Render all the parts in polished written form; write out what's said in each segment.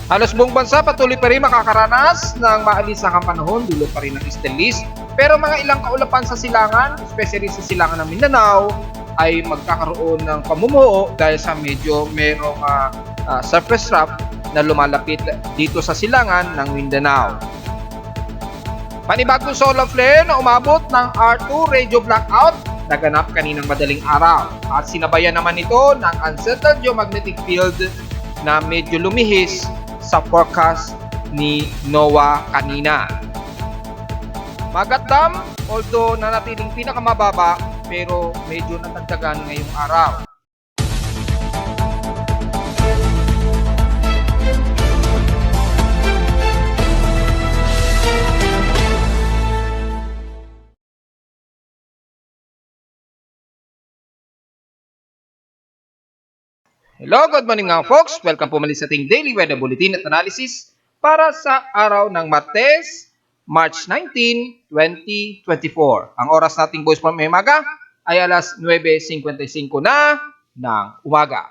Halos buong bansa patuloy pa rin makakaranas ng maalisang panahon, dulot pa rin ng Estelis. Pero mga ilang kaulapan sa silangan, especially sa silangan ng Mindanao, ay magkakaroon ng pamumuo dahil sa medyo merong surface trough na lumalapit dito sa silangan ng Mindanao. Panibagong solar flare na umabot ng R2 radio blackout naganap kaninang madaling araw at sinabayan naman ito ng unsettled geomagnetic field na medyo lumihis sa forecast ni NOAA kanina. Magat Dam, although nanatiling pinakamababa, pero medyo natagdagan ngayong araw. Hello, good morning mga folks. Welcome po muli sa ating Daily Weather Bulletin at Analysis para sa araw ng Martes, March 19, 2024. Ang oras nating voice from umaga ay alas 9:55 na ng umaga.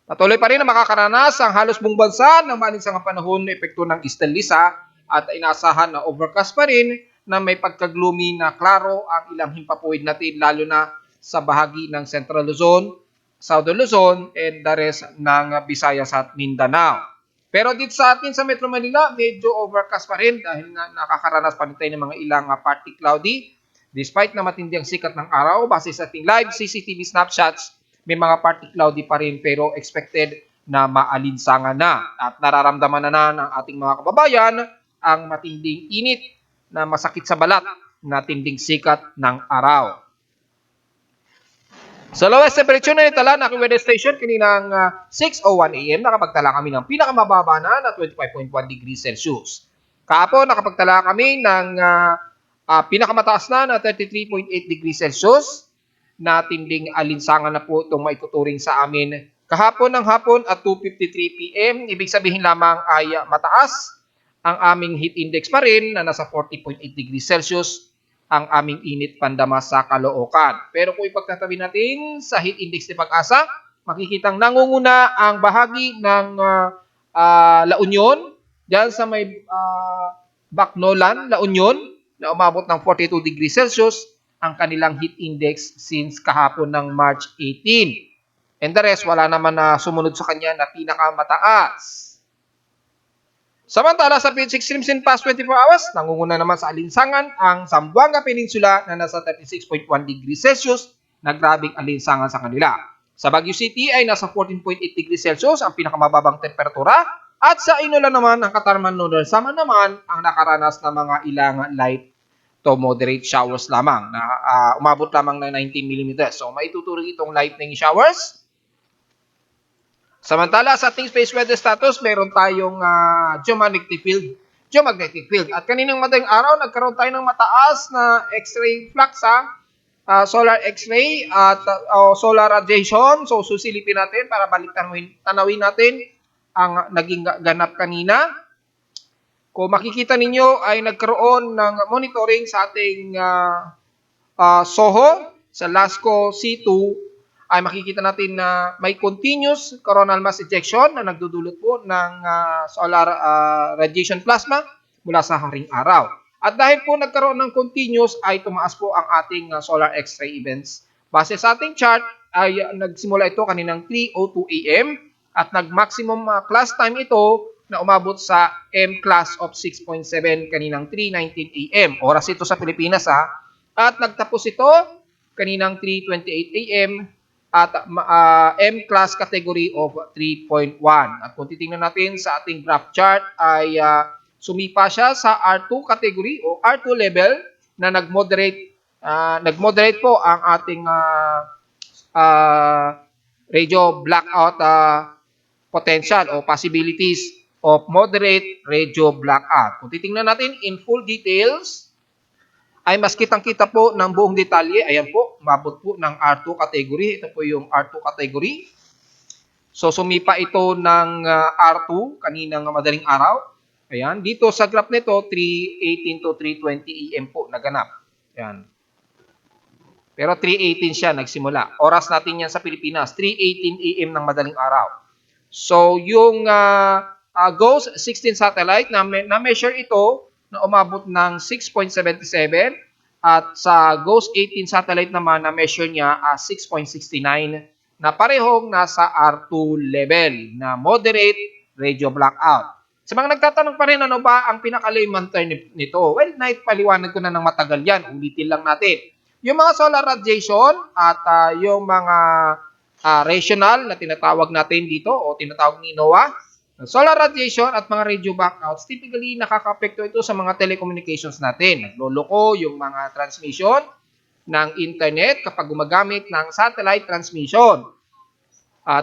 Patuloy pa rin na makakaranas ang halos buong bansa ng maalinsang panahon na epekto ng Estelisa at inaasahan na overcast pa rin na may pagka-gloomy na klaro ang ilang himpapuwid natin lalo na sa bahagi ng Central Luzon, Southern Luzon, and the rest ng Visayas at Mindanao. Pero dito sa atin sa Metro Manila, medyo overcast pa rin dahil nga nakakaranas pa rin tayo ng mga ilang partly cloudy. Despite na matindi ang sikat ng araw, base sa ating live CCTV snapshots, may mga partly cloudy pa rin pero expected na maalinsangan na. At nararamdaman na ng ating mga kababayan ang matinding init na masakit sa balat na tinding sikat ng araw. Sa lowest temperature na itala ng aking weather station kaninang 6:01 AM, nakapagtala kami ng pinakamababa na 25.1 degrees Celsius. Kahapon, nakapagtala kami ng pinakamataas na 33.8 degrees Celsius na tinding alinsangan na po itong maituturing sa amin kahapon ng hapon at 2:53 PM. Ibig sabihin lamang ay mataas ang aming heat index pa rin na nasa 40.8 degrees Celsius ang aming init pandama sa Caloocan. Pero kung ipagtatabi natin sa heat index ni Pag-asa, makikitang nangunguna ang bahagi ng La Union, dyan sa may Bacnolan, La Union, na umabot ng 42 degrees Celsius ang kanilang heat index since kahapon ng March 18. And the rest, wala naman na sumunod sa kanya na pinakamataas. Samantala sa PH Extremes in past 24 hours, nangunguna naman sa alinsangan ang Zamboanga Peninsula na nasa 36.1 degrees Celsius na grabing alinsangan sa kanila. Sa Baguio City ay nasa 14.8 degrees Celsius ang pinakamababang temperatura at sa Inola naman, ang Katarman Northern Samar naman ang nakaranas ng mga ilang light to moderate showers lamang na umabot lamang ng 19 mm. So maituturing itong lightning showers. Samantala sa ating space weather status, meron tayong geomagnetic field. At kaninang madaling araw, nagkaroon tayo ng mataas na X-ray flux, solar X-ray at solar radiation. So susilipin natin para tanawin natin ang naging ganap kanina. Kung makikita ninyo ay nagkaroon ng monitoring sa ating SOHO, sa LASCO C2, ay makikita natin na may continuous coronal mass ejection na nagdudulot po ng solar radiation plasma mula sa haring araw. At dahil po nagkaroon ng continuous ay tumaas po ang ating solar X-ray events. Base sa ating chart ay nagsimula ito kaninang 3:02 AM at nag-maximum class time ito na umabot sa M class of 6.7 kaninang 3:19 AM. Oras ito sa Pilipinas At nagtapos ito kaninang 3:28 AM at M-class category of 3.1. At kung titingnan natin sa ating graph chart ay sumipa siya sa R2 category o R2 level na nag-moderate po ang ating radio blackout potential o possibilities of moderate radio blackout. Kung titingnan natin in full details, ay mas kitang-kita po ng buong detalye. Ayan po, umabot po ng R2 category. Ito po yung R2 category. So, sumipa ito ng R2 kaninang madaling araw. Ayan, dito sa graph nito, 3:18 to 3:20 AM po naganap. Ayan. Pero 3:18 siya nagsimula. Oras natin yan sa Pilipinas, 3:18 AM ng madaling araw. So, yung GOES 16 satellite na-measure ito na umabot ng 6.77 at sa GOES 18 satellite naman na-measure niya 6.69 na parehong nasa R2 level na moderate radio blackout. Sa mga nagtatanong pa rin ano ba ang pinaka-layman term nito? Well, naipaliwanag ko na ng matagal yan. Ulitin lang natin. Yung mga solar radiation at yung mga rational na tinatawag natin dito o tinatawag ni NOAA, solar radiation at mga radio blackouts, typically nakaka-apekto ito sa mga telecommunications natin. Nagloloko yung mga transmission ng internet kapag gumagamit ng satellite transmission.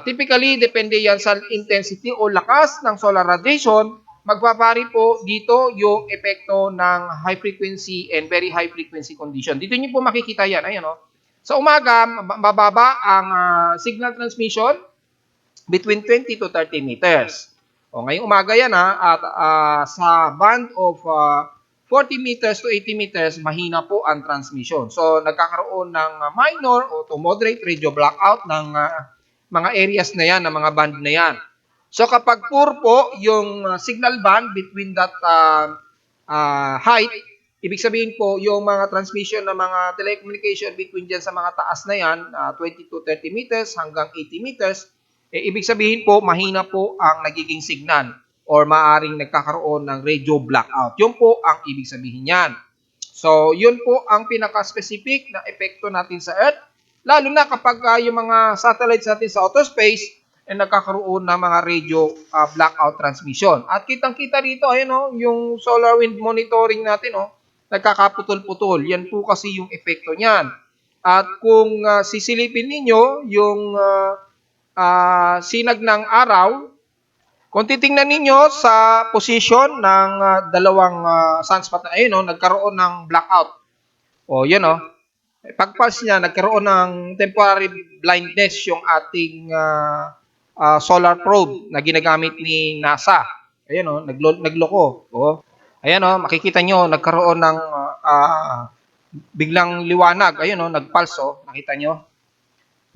Typically, depende yan sa intensity o lakas ng solar radiation, magbabari po dito yung epekto ng high frequency and very high frequency condition. Dito niyo po makikita yan. Ayan, oh. Sa umaga, mababa ang signal transmission between 20 to 30 meters. O, ngayong umaga yan at sa band of 40 meters to 80 meters, mahina po ang transmission. So, nagkakaroon ng minor o to moderate radio blackout ng mga areas na yan, ng mga band na yan. So, kapag poor po yung signal band between that height, ibig sabihin po, yung mga transmission ng mga telecommunication between dyan sa mga taas na yan, 20 to 30 meters hanggang 80 meters, ibig sabihin po, mahina po ang nagiging signal or maaring nagkakaroon ng radio blackout. Yun po ang ibig sabihin yan. So, yun po ang pinaka-specific na epekto natin sa Earth. Lalo na kapag yung mga satellites natin sa outer space ay nagkakaroon ng mga radio blackout transmission. At kitang-kita dito, ayun, yung solar wind monitoring natin, nagkakaputol-putol. Yan po kasi yung epekto niyan. At kung sisilipin ninyo yung sinag ng araw, kung titingnan ninyo sa position ng dalawang sunspot na ayun, nagkaroon ng blackout. O, yan, pag-pulse niya, nagkaroon ng temporary blindness yung ating solar probe na ginagamit ni NASA. Ayan, nagloko. Ayan, makikita nyo, nagkaroon ng biglang liwanag. Ayan, nagpulse, nakita nyo.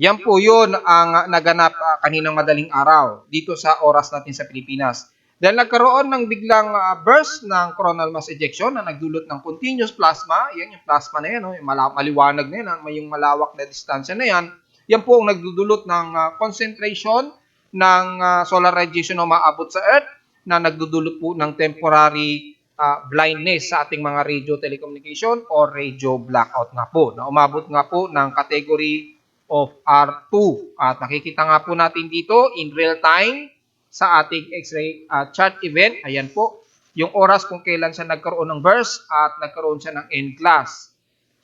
Yan po yun ang naganap kaninang madaling araw dito sa oras natin sa Pilipinas. Dahil nagkaroon ng biglang burst ng coronal mass ejection na nagdulot ng continuous plasma. Yan yung plasma na yan, yung maliwanag na yan, yung malawak na distansya na yan. Yan po ang nagdudulot ng concentration ng solar radiation na umaabot sa Earth na nagdudulot po ng temporary blindness sa ating mga radio telecommunication or radio blackout nga po. Na umabot nga po ng category of R2. At nakikita nga po natin dito in real time sa ating X-ray chart event. Ayan po, yung oras kung kailan siya nagkaroon ng burst at nagkaroon siya ng N-class.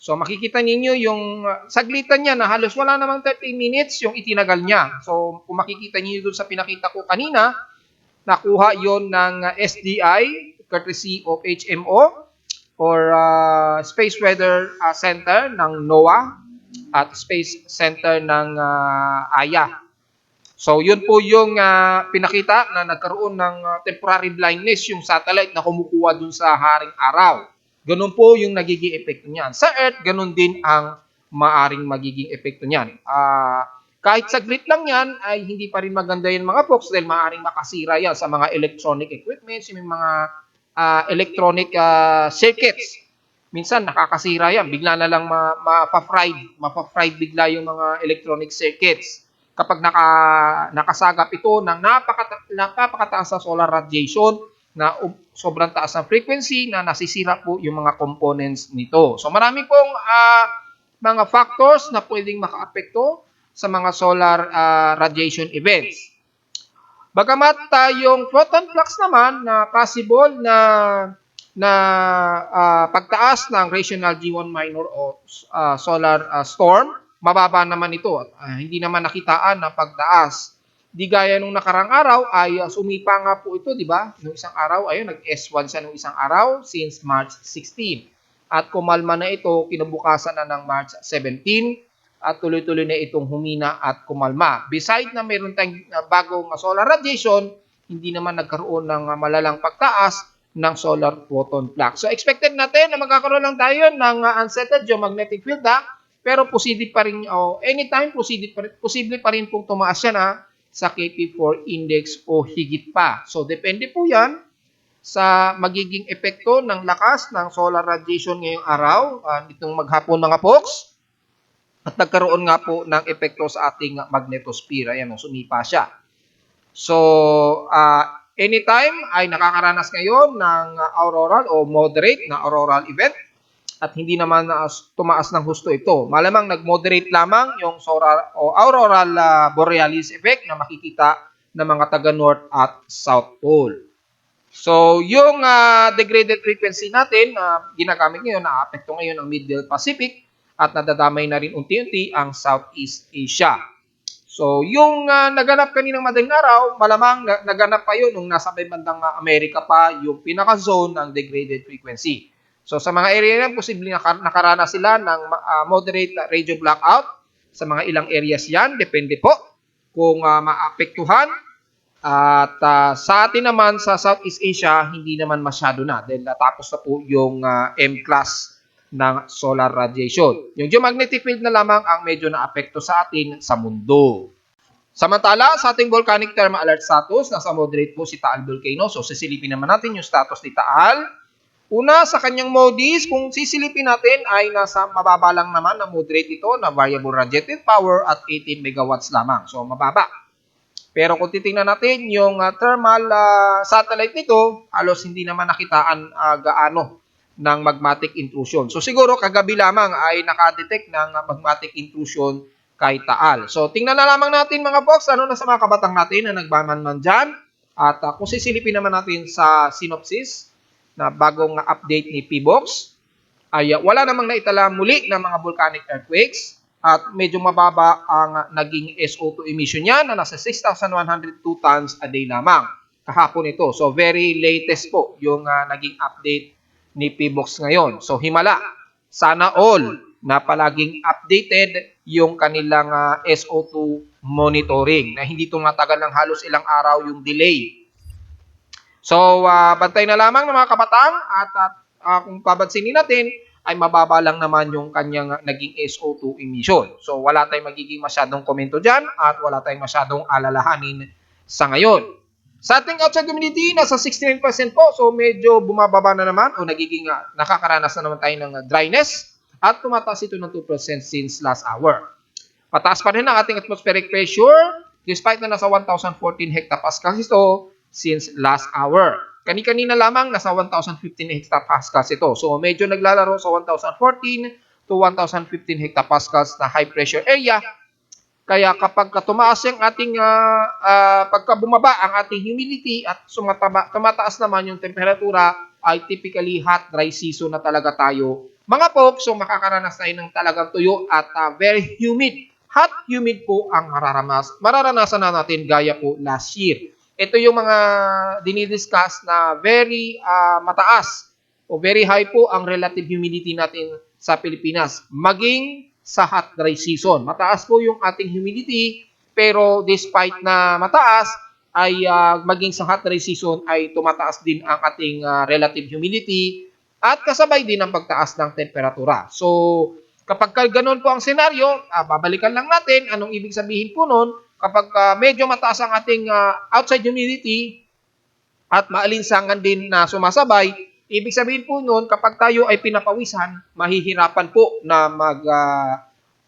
So makikita ninyo yung saglitan niya na halos wala namang 30 minutes yung itinagal niya. So kung makikita niyo doon sa pinakita ko kanina, nakuha yon ng SDI, courtesy of HMO or Space Weather Center ng NOAA at Space Center ng AYA. So, yun po yung pinakita na nagkaroon ng temporary blindness yung satellite na kumukuha dun sa haring araw. Ganun po yung nagiging epekto niyan. Sa Earth, ganun din ang maaring magiging epekto niyan. Kahit saglit lang yan, ay hindi pa rin maganda yan mga folks dahil maaring makasira yan sa mga electronic equipments, yung mga electronic circuits. Minsan nakakasira yan. Bigla na lang mapa-fried bigla yung mga electronic circuits. Kapag nakasagap ito ng napakataas na solar radiation na sobrang taas ng frequency na nasisira po yung mga components nito. So marami pong mga factors na pwedeng makaapekto sa mga solar radiation events. Bagamat yung photon flux naman na possible na pagtaas ng rational G1 minor o solar storm, mababa naman ito at hindi naman nakitaan ng pagtaas. Di gaya nung nakarang araw ay sumipa nga po ito, di ba? Nung isang araw, ayun, nag-S1 siya nung isang araw since March 16. At kumalma na ito, kinabukasan na ng March 17 at tuloy-tuloy na itong humina at kumalma. Besides na mayroon tayong bagong solar radiation, hindi naman nagkaroon ng malalang pagtaas ng solar photon flux. So expected natin na magkakaroon lang tayo ng unsettled geomagnetic field, pero posible pa rin, anytime posible pa rin pong tumaas yan sa KP4 index o higit pa. So, depende po yan sa magiging epekto ng lakas ng solar radiation ngayong araw, itong maghapon mga folks. At nagkaroon nga po ng epekto sa ating magnetosphere. Ayan, sumipa siya. So, anytime ay nakakaranas ngayon ng auroral o moderate na auroral event at hindi naman tumaas ng husto ito. Malamang nag-moderate lamang yung solar o auroral borealis effect na makikita ng mga taga-North at South Pole. So, yung degraded frequency natin ginagamit ngayon, naapekto ngayon ang Middle Pacific at nadadamay na rin unti-unti ang Southeast Asia. So, yung naganap kaninang madaling araw, malamang naganap pa yun nung nasa bandang Amerika pa yung pinaka-zone ng degraded frequency. So, sa mga area na posibleng nakaranas sila ng moderate radio blackout. Sa mga ilang areas yan, depende po kung maapektuhan. At sa atin naman sa Southeast Asia, hindi naman masyado na dahil natapos na po yung M-class ng solar radiation. Yung geomagnetic field na lamang ang medyo naapekto sa atin sa mundo. Samantala, sa ating volcanic thermal alert status, nasa moderate po si Taal Volcano. So, sisilipin naman natin yung status ni Taal. Una, sa kanyang MODIS, kung sisilipin natin ay nasa mababa lang naman na moderate ito na variable radiative power at 18 megawatts lamang. So, mababa. Pero kung titingnan natin yung thermal satellite nito, halos hindi naman nakitaan gaano ng magmatic intrusion. So siguro kagabi lamang ay nakadetect ng magmatic intrusion kay Taal. So tingnan na lamang natin mga folks, ano na sa mga kabatang natin na nagbamanman dyan. At kung sisilipin naman natin sa synopsis na bagong update ni PBOX, ay wala namang naitala muli ng mga volcanic earthquakes. At medyo mababa ang naging SO2 emission niya na nasa 6,102 tons a day lamang kahapon ito. So very latest po yung naging update ni PBOX ngayon. So himala, sana all na palaging updated yung kanilang SO2 monitoring na hindi tumatagal ng halos ilang araw yung delay. So bantay na lamang ng mga kabataan at kung pabansinin natin, ay mababa lang naman yung kanyang naging SO2 emission. So, wala tayong magiging masyadong komento dyan at wala tayong masyadong alalahanin sa ngayon. Sa ating outside humidity, nasa 69% po. So, medyo bumababa na naman o nagiging nakakaranas na naman tayo ng dryness at tumataas ito ng 2% since last hour. Pataas pa rin ang ating atmospheric pressure despite na nasa 1,014 hectopascals ito since last hour. Kani-kanina lamang nasa 1,015 hectopascals ito. So medyo naglalaro sa 1,014 to 1,015 hectopascals na high pressure area. Kaya kapag tumaas yung ating pagka bumaba ang ating humidity at tumataas naman yung temperatura, ay typically hot dry season na talaga tayo. Mga folks, so makakaranas tayo ng talagang tuyo at very humid. Hot humid po ang mararanasan na natin gaya po last year. Ito yung mga dinidiscuss na very mataas o very high po ang relative humidity natin sa Pilipinas. Maging sa hot dry season. Mataas po yung ating humidity pero despite na mataas ay maging sa hot dry season ay tumataas din ang ating relative humidity at kasabay din ang pagtaas ng temperatura. So kapag ganoon po ang senaryo, babalikan lang natin anong ibig sabihin po nun. Kapag medyo mataas ang ating outside humidity at maalinsangan din na sumasabay, ibig sabihin po noon kapag tayo ay pinapawisan, mahihirapan po na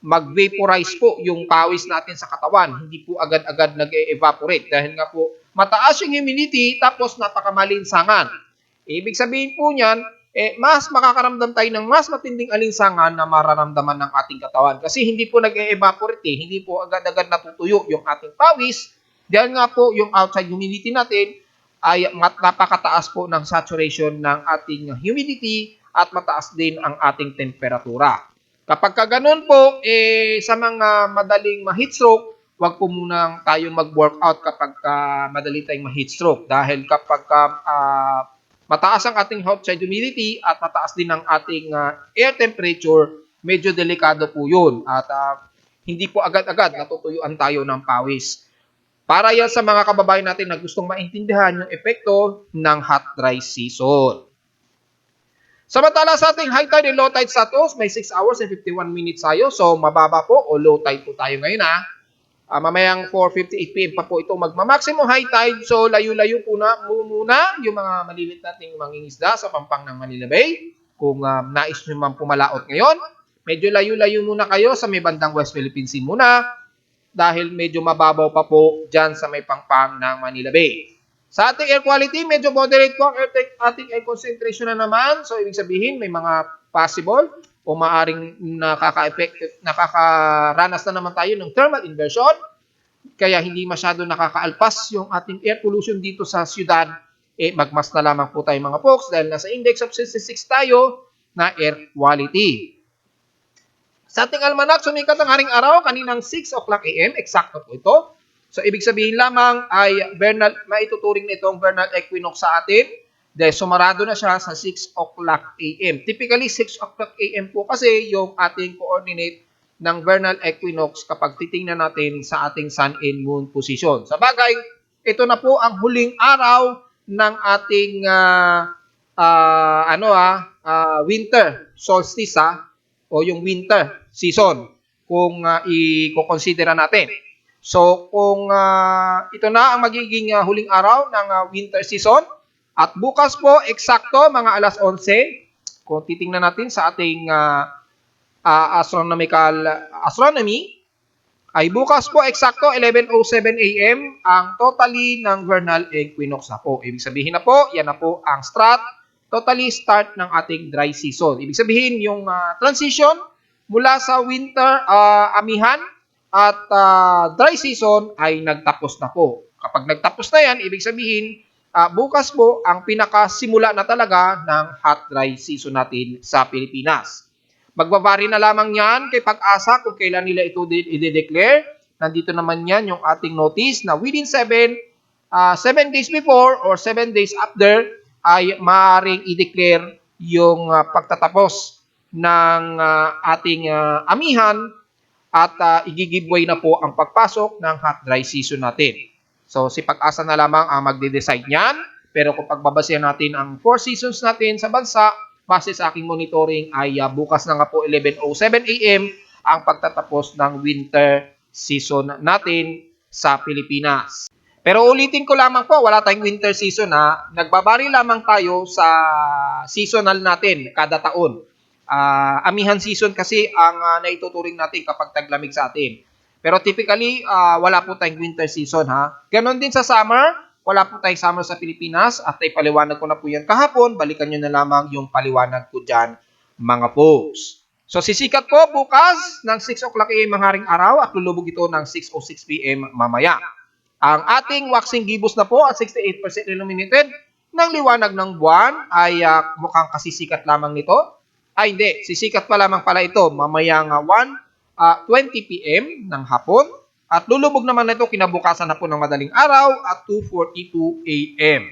mag-vaporize po yung pawis natin sa katawan. Hindi po agad-agad nag-evaporate dahil nga po mataas yung humidity tapos napakamalinsangan. Ibig sabihin po niyan, mas makakaramdam tayo ng mas matinding alinsangan na mararamdaman ng ating katawan. Kasi hindi po nag-evaporate, hindi po agad-agad natutuyo yung ating pawis. Dahil nga po yung outside humidity natin ay napakataas po ng saturation ng ating humidity at mataas din ang ating temperatura. Kapag ganun po, sa mga madaling ma-heat stroke, wag po muna tayong mag-workout kapag madali tayong ma-heat stroke. Dahil kapag mataas ang ating outside humidity at mataas din ang ating air temperature, medyo delikado po yun. At hindi po agad-agad natutuyuan tayo ng pawis. Para yan sa mga kababayan natin na gustong maintindihan yung epekto ng hot dry season. Samantala sa ating high tide and low tide status, may 6 hours and 51 minutes tayo. So mababa po o low tide po tayo ngayon . Mamayang 4:58 PM pa po ito magma-maximum high tide. So layo-layo po na muna yung mga malilit nating mangingisda sa pampang ng Manila Bay. Kung nais nyo man pumalaot ngayon, medyo layo-layo muna kayo sa may bandang West Philippine Sea muna dahil medyo mababaw pa po dyan sa may pampang ng Manila Bay. Sa ating air quality, medyo moderate po ang ating air concentration na naman. So ibig sabihin may mga possible o maaring nakakaranas na naman tayo ng thermal inversion, kaya hindi masyado nakakaalpas yung ating air pollution dito sa syudad. Magmas na lamang po tayo mga folks dahil nasa index of 66 tayo na air quality. Sa ating almanac, sumikat ang haring araw kaninang 6 o'clock AM, eksakto po ito. So ibig sabihin lamang ay maituturing na itong vernal equinox sa atin. Dahil sumarado na siya sa 6 o'clock AM. Typically, 6 o'clock AM po kasi yung ating coordinate ng vernal equinox kapag titingnan natin sa ating sun and moon position. Sa bagay, ito na po ang huling araw ng ating winter solstice o yung winter season kung i-considera natin. So, kung ito na ang magiging huling araw ng winter season, at bukas po, eksakto, mga alas 11, kung titingnan natin sa ating astronomy, ay bukas po, eksakto, 11:07 AM, ang totally ng vernal equinox na po. Ibig sabihin na po, yan na po ang totally start ng ating dry season. Ibig sabihin, yung transition mula sa winter, amihan, at dry season ay nagtapos na po. Kapag nagtapos na yan, ibig sabihin, bukas po ang pinakasimula na talaga ng hot dry season natin sa Pilipinas. Magbabari na lamang yan kay Pag-asa kung kailan nila ito i-declare. Nandito naman yan yung ating notice na within 7 days before or 7 days after ay maaaring i-declare yung pagtatapos ng ating amihan at i-giveaway na po ang pagpasok ng hot dry season natin. So, si Pag-asa na lamang ang magde-decide niyan. Pero kung pagbabasehan natin ang 4 seasons natin sa bansa, base sa aking monitoring ay bukas na nga po 11:07 AM ang pagtatapos ng winter season natin sa Pilipinas. Pero ulitin ko lamang po, wala tayong winter season Nagbabari lamang tayo sa seasonal natin kada taon. Amihan season kasi ang naituturing natin kapag taglamig sa atin. Pero typically, wala po tayong winter season Ganon din sa summer, wala po tayong summer sa Pilipinas at ipaliwanag ko na po yan kahapon. Balikan nyo na lamang yung paliwanag ko dyan, mga folks. So sisikat po bukas ng 6 o'clock AM ang haring araw at lulubog ito ng 6:06 PM mamaya. Ang ating waxing gibbous na po at 68% illuminated ng liwanag ng buwan ay mukhang kasisikat lamang nito. Ay hindi, sisikat pa lamang pala ito mamayang 1:20 PM ng hapon at lulubog naman na ito kinabukasan na po ng madaling araw at 2:42 AM.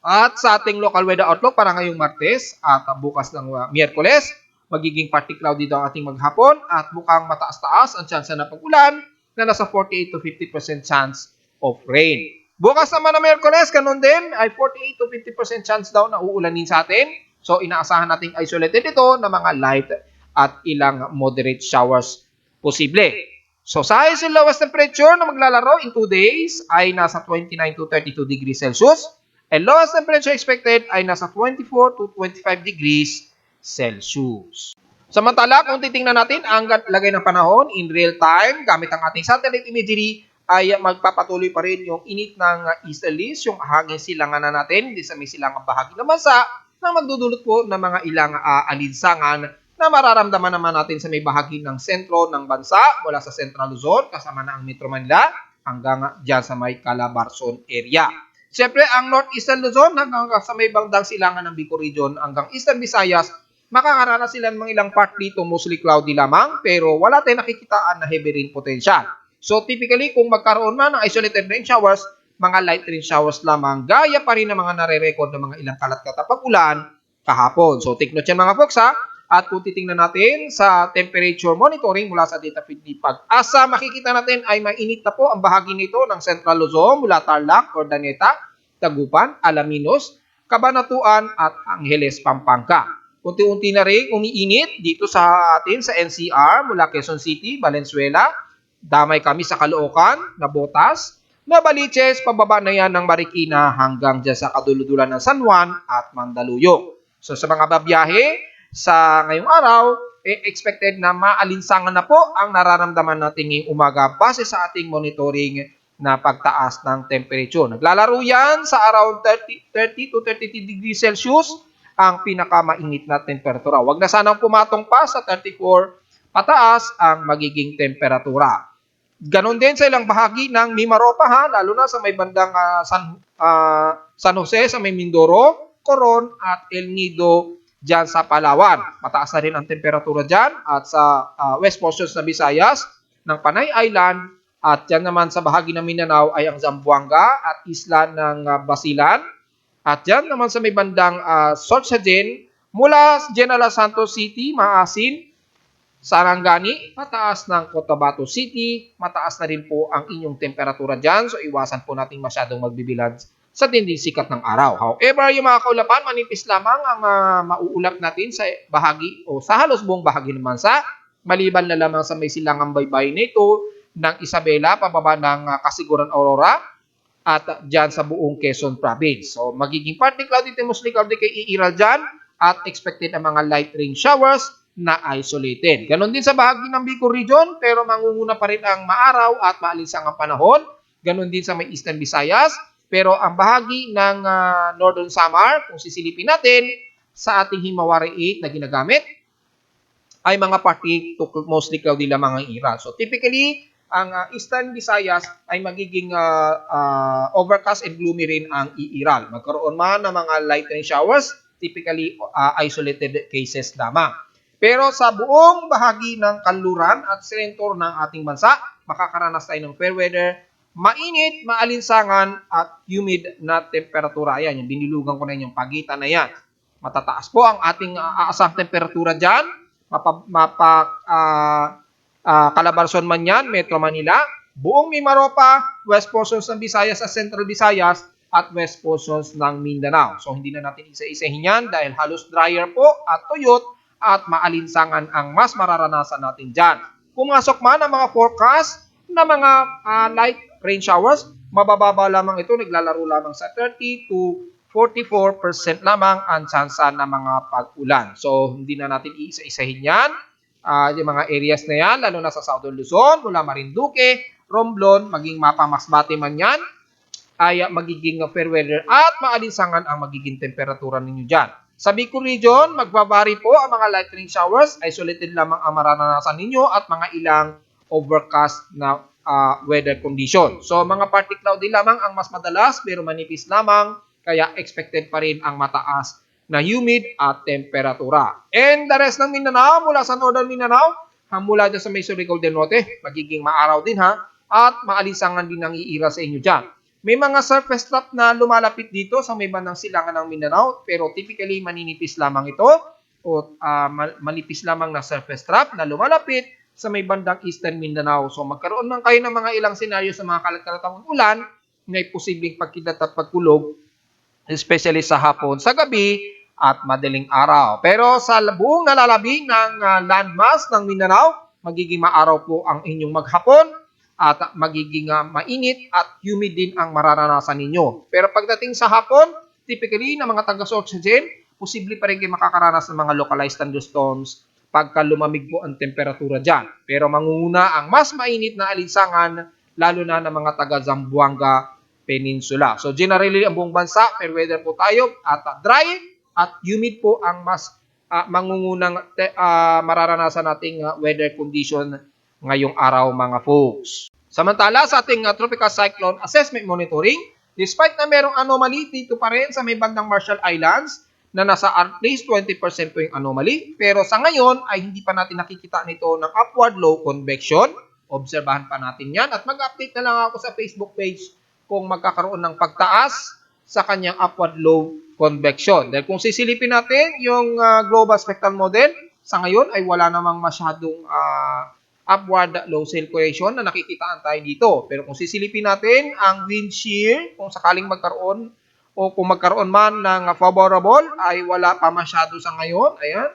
At sa ating local weather outlook para ngayong Martes at bukas ng Miyerkules, magiging partly cloudy daw ang ating maghapon at mukhang mataas-taas ang chance na pag-ulan na nasa 48 to 50% chance of rain. Bukas naman na Miyerkules, ganun din ay 48 to 50% chance daw na uulanin sa atin. So inaasahan nating isolated ito na mga light at ilang moderate showers posible. So, sa highest and lowest temperature na maglalaro in 2 days ay nasa 29 to 32 degrees Celsius. And lowest temperature expected ay nasa 24 to 25 degrees Celsius. Samantala, kung titingnan natin ang lagay ng panahon in real time gamit ang ating satellite imagery, ay magpapatuloy pa rin yung init ng easterlies, yung hangin silangan na natin, hindi sa may silangang bahagi ng bansa, na magdudulot po ng mga ilang alinsangan na mararamdaman naman natin sa may bahagi ng sentro ng bansa mula sa Central Luzon, kasama na ang Metro Manila, hanggang dyan sa may Calabarzon area. Siyempre, ang Northeastern Luzon hanggang sa may bandang silangan ng Bicol Region hanggang Eastern Visayas, makakaranas sila ng mga ilang part dito, mostly cloudy lamang, pero wala tayong nakikitaan na heavy rain potential. So, typically, kung magkaroon man ng isolated rain showers, mga light rain showers lamang, gaya pa rin ng mga nare-record ng mga ilang kalat-katapag ulan kahapon. So, take note yan mga folks At kung titingnan natin sa temperature monitoring mula sa data feed ni Pag-asa, makikita natin ay mainit na po ang bahagi nito ng Central Luzon mula Tarlac, Ordaneta, Tagupan, Alaminos, Cabanatuan at Angeles, Pampanga. Unti-unti na rin umiinit dito sa atin sa NCR mula Quezon City, Valenzuela, Damay kami sa Caloocan, Nabotas, Novaliches, pababa na yan ng Marikina hanggang dyan sa kaduludulan ng San Juan at Mandaluyong. So sa mga babiyahe sa ngayong araw, expected na maalinsangan na po ang nararamdaman natin ngayong umaga base sa ating monitoring na pagtaas ng temperature. Naglalaro yan sa around 30 to 32 degrees Celsius ang pinakamainit na temperatura. Huwag na sanang pumatong pa sa 34 pataas ang magiging temperatura. Ganon din sa ilang bahagi ng Mimaropa ha, lalo na sa may bandang San Jose, sa may Mindoro, Coron at El Nido dyan sa Palawan. Mataas na rin ang temperatura dyan at sa west portions na Visayas ng Panay Island at dyan naman sa bahagi ng Mindanao ay ang Zamboanga at isla ng Basilan. At dyan naman sa may bandang Sorsogen mula General Santos City, Maasin, Sarangani, mataas ng Cotabato City, mataas na rin po ang inyong temperatura dyan. So iwasan po natin masyadong magbibilad sa tinding sikat ng araw. However, yung mga kaulapan, manipis lamang ang mauulap natin sa bahagi o sa halos buong bahagi ng bansa. Maliban na lamang sa may silangang baybay nito ng Isabela, pababa ng Kasiguran Aurora at dyan sa buong Quezon Province. So magiging partly cloudy to mostly cloudy kay iiral dyan at expected ang mga light rain showers na isolated. Ganon din sa bahagi ng Bicol Region, pero mangunguna pa rin ang maaraw at maalinsang ang panahon. Ganon din sa may Eastern Visayas, pero ang bahagi ng Northern Samar, kung sisilipin natin sa ating Himawari 8 na ginagamit, ay mga partly to mostly cloudy lamang ang iral. So typically, ang Eastern Visayas ay magiging overcast and gloomy rin ang iiral. Magkaroon man ng mga light rain showers, typically isolated cases lamang. Pero sa buong bahagi ng kanluran at sentro ng ating bansa, makakaranas tayo ng fair weather, mainit, maalinsangan at humid na temperatura. Ayan, yung binilugan ko na yung pagitan na yan. Matataas po ang ating aasang temperatura dyan. Calabarzon man yan, Metro Manila, buong Mimaropa, west portions ng Visayas at Central Visayas at west portions ng Mindanao. So hindi na natin isa-isahin yan dahil halos drier po at tuyot at maalinsangan ang mas mararanasan natin dyan. Pumasok man ang mga forecast na mga light rain showers, mabababa lamang ito, naglalaro lamang sa 30 to 44% lamang ang tsansa ng mga pag-ulan. So hindi na natin iisa-isahin yan. Yung mga areas na yan, lalo na sa Southern Luzon, mula Marinduque, Romblon, maging Mapamasbate man yan, ay magiging fair weather at maalinsangan ang magiging temperatura ninyo dyan. Sa Bicol Region, magbabari po ang mga light rain showers, isolated lamang ang mararanasan ninyo at mga ilang overcast na weather condition. So mga partly cloudy lamang ang mas madalas pero manipis lamang, kaya expected pa rin ang mataas na humid at temperatura. And the rest ng Mindanao, mula sa Northern Mindanao, mula dyan sa may Surigao del Norte, magiging maaraw din ha, at maalinsangan din ang iira sa inyo dyan. May mga surface trap na lumalapit dito sa may bandang silangan ng Mindanao, pero typically maninipis lamang ito o manipis lamang na surface trap na lumalapit sa may bandang Eastern Mindanao. So magkaroon lang kayo ng mga ilang senaryo sa mga kalat-kalatang ulan na posibleng pagkilat at pagkulog, especially sa hapon, sa gabi at madaling araw. Pero sa buong nalalabi ng landmass ng Mindanao, magiging maaraw po ang inyong maghapon at magiging mainit at humid din ang mararanasan ninyo. Pero pagdating sa hapon, typically na mga taga-Sorsogen, posible pa rin kayo makakaranas ng mga localized thunderstorms pagka lumamig po ang temperatura dyan. Pero mangunguna ang mas mainit na alinsangan, lalo na ng mga taga-Zamboanga Peninsula. So generally, ang buong bansa, fair weather po tayo at dry at humid po ang mas mangungunang mararanasan nating weather condition ngayong araw mga folks. Samantala sa ating tropical cyclone assessment monitoring, despite na merong anomaly dito pa rin sa may bandang Marshall Islands na nasa at least 20% po yung anomaly, pero sa ngayon ay hindi pa natin nakikita nito ng upward low convection. Obserbahan pa natin yan at mag-update na lang ako sa Facebook page kung magkakaroon ng pagtaas sa kanyang upward low convection. Dahil kung sisilipin natin yung global spectral model, sa ngayon ay wala namang masyadong upward low circulation na nakikitaan tayo dito. Pero kung sisilipin natin ang wind shear, kung sakaling magkaroon o kung magkaroon man ng favorable, ay wala pa masyado sa ngayon. Ayan.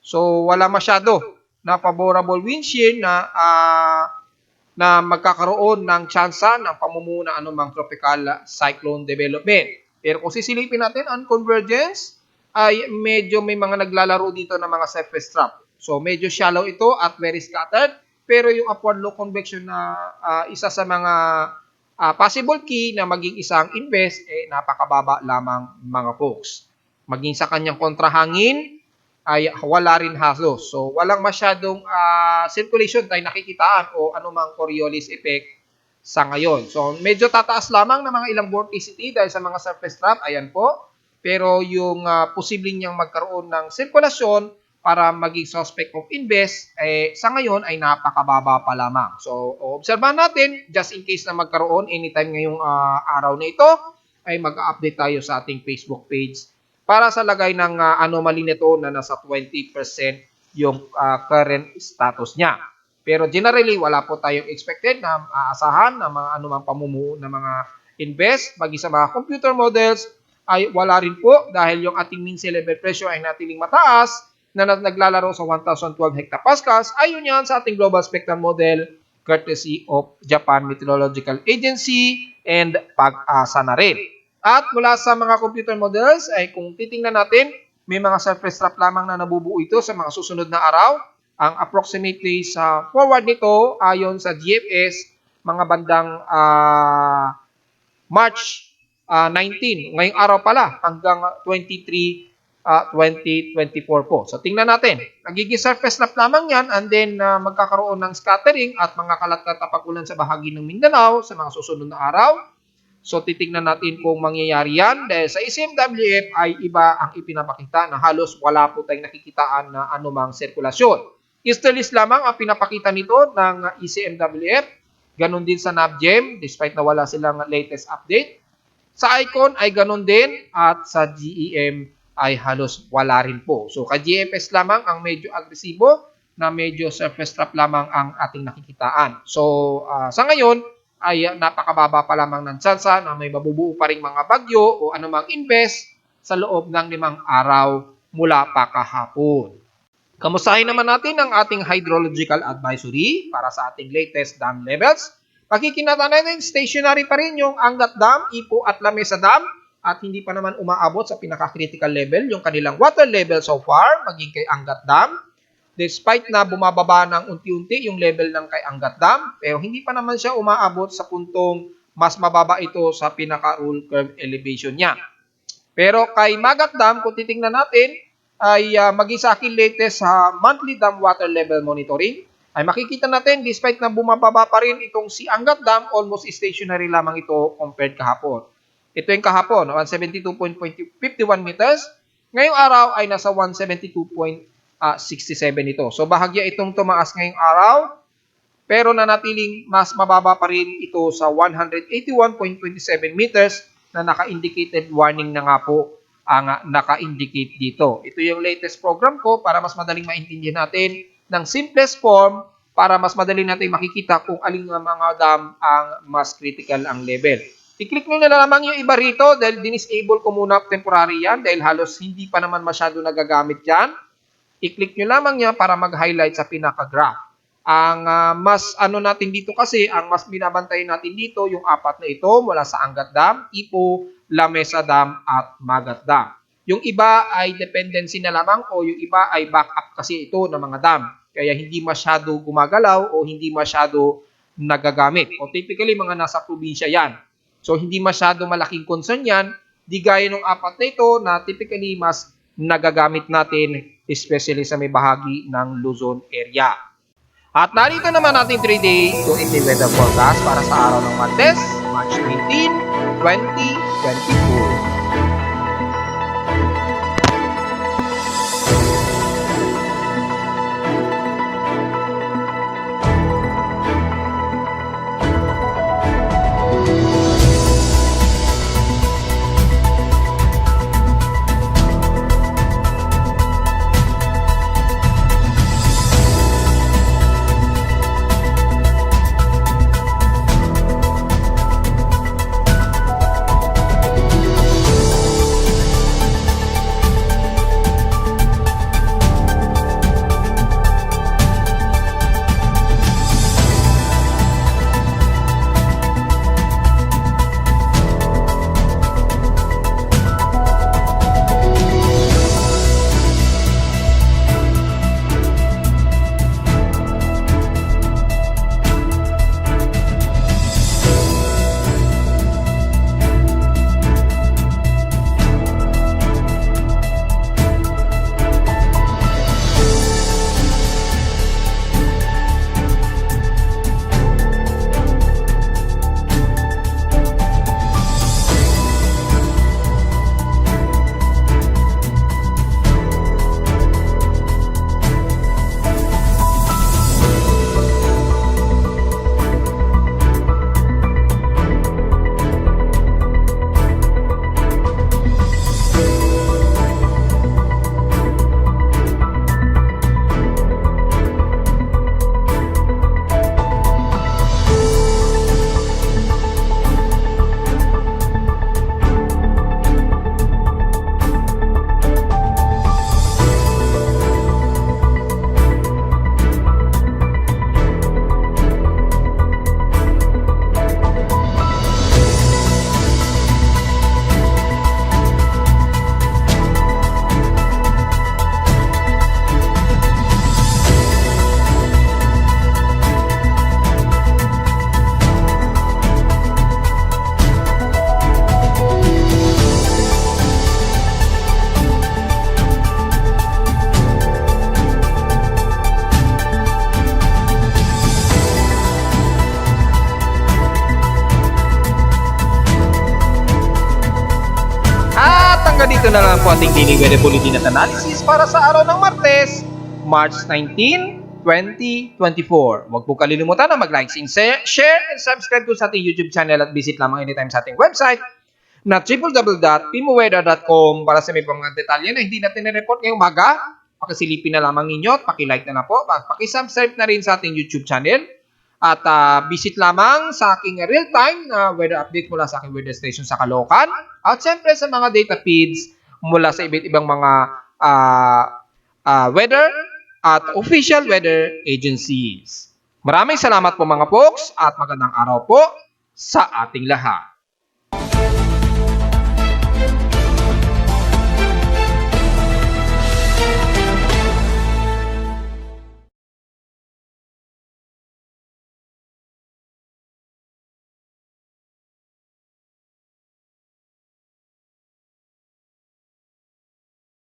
So, wala masyado na favorable wind shear na na magkakaroon ng tsansa ng pamumuo ng anumang tropical cyclone development. Pero kung sisilipin natin ang convergence, ay medyo may mga naglalaro dito ng mga surface trough. So medyo shallow ito at very scattered, pero yung upward low convection na isa sa mga possible key na maging isang invest, napakababa lamang mga folks. Maging sa kanyang kontrahangin, ay wala rin halos. So, walang masyadong circulation tayo nakikitaan o anumang Coriolis effect sa ngayon. So, medyo tataas lamang ng mga ilang vorticity dahil sa mga surface trough. Ayan po. Pero yung posibleng niyang magkaroon ng sirkulasyon para maging suspect of invest, sa ngayon ay napakababa pa lamang. So, obserbahan natin, just in case na magkaroon anytime ngayong araw na ito, ay mag-update tayo sa ating Facebook page para sa lagay ng anomaly nito na nasa 20% yung current status niya. Pero generally, wala po tayong expected na aasahan na mga anumang pamumuo ng mga invest, maging sa mga computer models, ay wala rin po dahil yung ating mean sea level pressure ay natiling mataas na naglalaro sa 1,012 hectopascals. Ayon yan sa ating global spectrum model courtesy of Japan Meteorological Agency and Pag-asa na rin. At mula sa mga computer models ay kung titingnan natin, may mga surface trough lamang na nabubuo ito sa mga susunod na araw. Ang approximately sa forward nito ayon sa GFS, mga bandang March 19, ngayong araw pala hanggang 23, 2024 po. So tingnan natin, nagiging surface trough lamang yan and then magkakaroon ng scattering at mga kalat-kalat na pag-ulan sa bahagi ng Mindanao sa mga susunod na araw. So, titignan natin kung mangyayari yan dahil sa ECMWF ay iba ang ipinapakita na halos wala po tayong nakikitaan na anumang sirkulasyon. Easterlies lamang ang pinapakita nito ng ECMWF. Ganon din sa NAVGEM despite na wala silang latest update. Sa ICON ay ganon din at sa GEM ay halos wala rin po. So, ka-GFS lamang ang medyo agresibo na medyo surface trough lamang ang ating nakikitaan. So, sa ngayon, ay napakababa pa lamang ng tsansa na may mabubuo pa ring mga bagyo o anumang invest sa loob ng 5 araw mula pa kahapon. Kamustahin naman natin ang ating hydrological advisory para sa ating latest dam levels. Pakikinata natin, stationary pa rin yung Angat Dam, Ipo at Lamesa Dam at hindi pa naman umaabot sa pinaka-critical level yung kanilang water level so far, maging kay Angat Dam. Despite na bumababa ng unti-unti yung level ng kay Angat Dam, pero hindi pa naman siya umaabot sa puntong mas mababa ito sa pinaka-rule curve elevation niya. Pero kay Magat Dam, kung titingnan natin, ay maging sa akin latest sa monthly dam water level monitoring, ay makikita natin despite na bumababa pa rin itong si Angat Dam, almost stationary lamang ito compared kahapon. Ito yung kahapon, 172.51 meters. Ngayong araw ay nasa 172.67 ito. So, bahagya itong tumaas ngayong araw, pero nanatiling mas mababa pa rin ito sa 181.27 meters na naka-indicated warning na nga po ang naka-indicate dito. Ito yung latest program ko para mas madaling maintindihan natin ng simplest form para mas madali natin makikita kung aling mga dam ang mas critical ang level. I-click nyo na lamang yung iba rito dahil dinisable ko muna temporary yan dahil halos hindi pa naman masyado nagagamit yan. I-click nyo lamang yan para mag-highlight sa pinaka-graph. Ang mas natin dito kasi, ang mas binabantayan natin dito, yung 4 na ito mula sa Angat Dam, Ipo, Lamesa Dam, at Magat Dam. Yung iba ay dependency na lamang o yung iba ay backup kasi ito ng mga dam. Kaya hindi masyado gumagalaw o hindi masyado nagagamit. O typically mga nasa probinsya yan. So hindi masyado malaking concern yan. Di gaya ng 4 na ito na typically mas nagagamit natin especially sa may bahagi ng Luzon area. At narito naman natin 3-day to 8-day weather forecast para sa araw ng Martes, March 19, 2024. hanggang dito na lang po ating Daily Weather Bulletin at Analysis para sa araw ng Martes, March 19, 2024. Huwag po kalilimutan na mag-like, share, and subscribe po sa ating YouTube channel at visit lamang anytime sa ating website na www.pimoweather.com para sa may mga detalye na hindi natin na-report ngayong umaga. Pakisilipin na lamang ninyo at pakilike na po. Pakisubscribe na rin sa ating YouTube channel. At visit lamang sa aking real-time na weather update mula sa aking weather station sa Caloocan. At syempre sa mga data feeds mula sa iba't ibang mga weather at official weather agencies. Maraming salamat po mga folks at magandang araw po sa ating lahat.